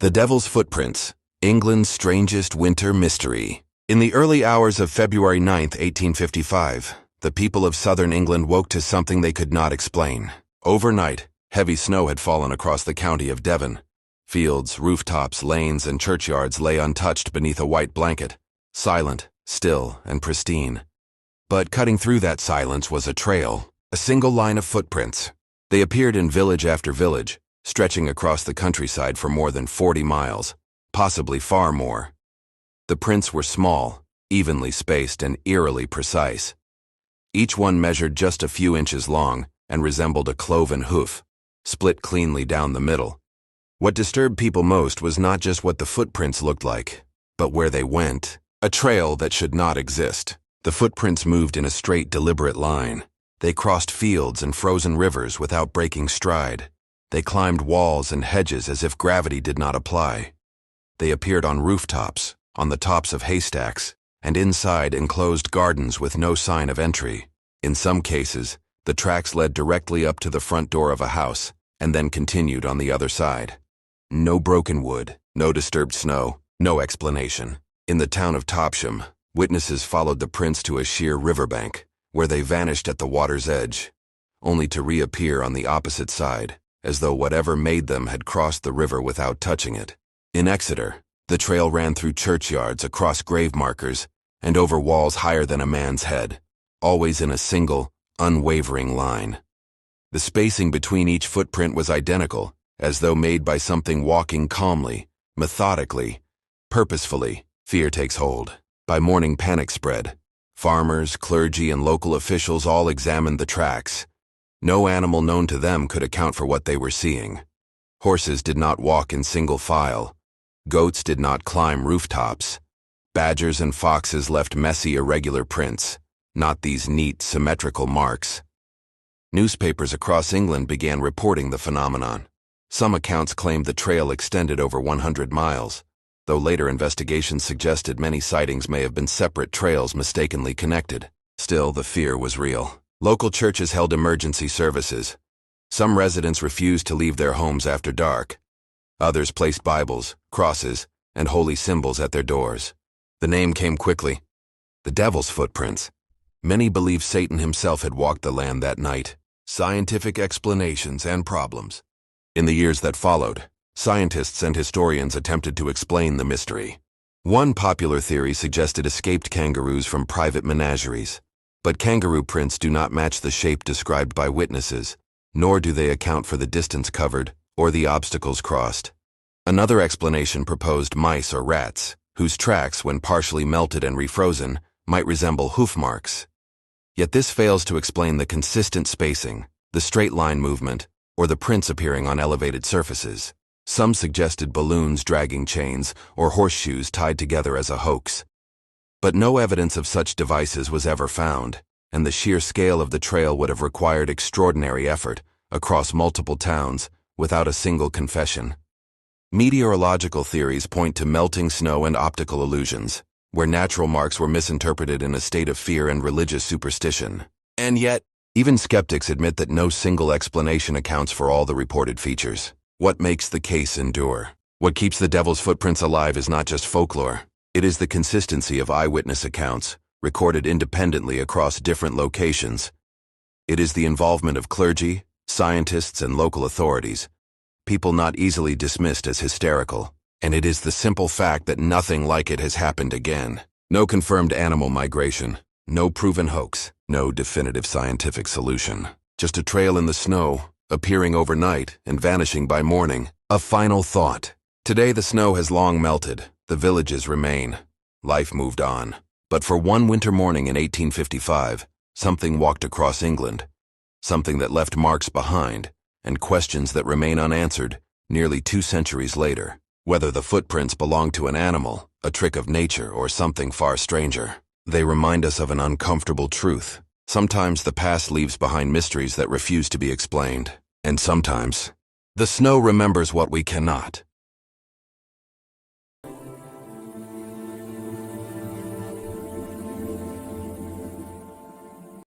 The Devil's Footprints, England's strangest winter mystery. In the early hours of February 9, 1855, the people of southern England woke to something they could not explain. Overnight, heavy snow had fallen across the county of Devon. Fields, rooftops, lanes, and churchyards lay untouched beneath a white blanket, silent, still, and pristine. But cutting through that silence was a trail, a single line of footprints. They appeared in village after village, stretching across the countryside for more than 40 miles, possibly far more. The prints were small, evenly spaced, and eerily precise. Each one measured just a few inches long and resembled a cloven hoof, split cleanly down the middle. What disturbed people most was not just what the footprints looked like, but where they went, a trail that should not exist. The footprints moved in a straight, deliberate line. They crossed fields and frozen rivers without breaking stride. They climbed walls and hedges as if gravity did not apply. They appeared on rooftops, on the tops of haystacks, and inside enclosed gardens with no sign of entry. In some cases, the tracks led directly up to the front door of a house and then continued on the other side. No broken wood, no disturbed snow, no explanation. In the town of Topsham, witnesses followed the prints to a sheer riverbank, where they vanished at the water's edge, only to reappear on the opposite side, as though whatever made them had crossed the river without touching it. In Exeter, the trail ran through churchyards, across grave markers, and over walls higher than a man's head, always in a single, unwavering line. The spacing between each footprint was identical, as though made by something walking calmly, methodically, purposefully. Fear takes hold. By morning, panic spread. Farmers, clergy, and local officials all examined the tracks. No animal known to them could account for what they were seeing. Horses did not walk in single file. Goats did not climb rooftops. Badgers and foxes left messy, irregular prints, not these neat, symmetrical marks. Newspapers across England began reporting the phenomenon. Some accounts claimed the trail extended over 100 miles, though later investigations suggested many sightings may have been separate trails mistakenly connected. Still, the fear was real. Local churches held emergency services. Some residents refused to leave their homes after dark. Others placed Bibles, crosses, and holy symbols at their doors. The name came quickly: the Devil's Footprints. Many believed Satan himself had walked the land that night. Scientific explanations and problems. In the years that followed, scientists and historians attempted to explain the mystery. One popular theory suggested escaped kangaroos from private menageries. But kangaroo prints do not match the shape described by witnesses, nor do they account for the distance covered or the obstacles crossed. Another explanation proposed mice or rats, whose tracks, when partially melted and refrozen, might resemble hoof marks. Yet this fails to explain the consistent spacing, the straight line movement, or the prints appearing on elevated surfaces. Some suggested balloons dragging chains or horseshoes tied together as a hoax. But no evidence of such devices was ever found, and the sheer scale of the trail would have required extraordinary effort across multiple towns without a single confession. Meteorological theories point to melting snow and optical illusions, where natural marks were misinterpreted in a state of fear and religious superstition. And yet, even skeptics admit that no single explanation accounts for all the reported features. What makes the case endure? What keeps the Devil's Footprints alive is not just folklore. It is the consistency of eyewitness accounts, recorded independently across different locations. It is the involvement of clergy, scientists, and local authorities, people not easily dismissed as hysterical. And it is the simple fact that nothing like it has happened again. No confirmed animal migration, no proven hoax, no definitive scientific solution. Just a trail in the snow, appearing overnight and vanishing by morning. A final thought. Today the snow has long melted. The villages remain. Life moved on. But for one winter morning in 1855, something walked across England. Something that left marks behind, and questions that remain unanswered nearly 2 centuries later. Whether the footprints belong to an animal, a trick of nature, or something far stranger, they remind us of an uncomfortable truth. Sometimes the past leaves behind mysteries that refuse to be explained. And sometimes, the snow remembers what we cannot.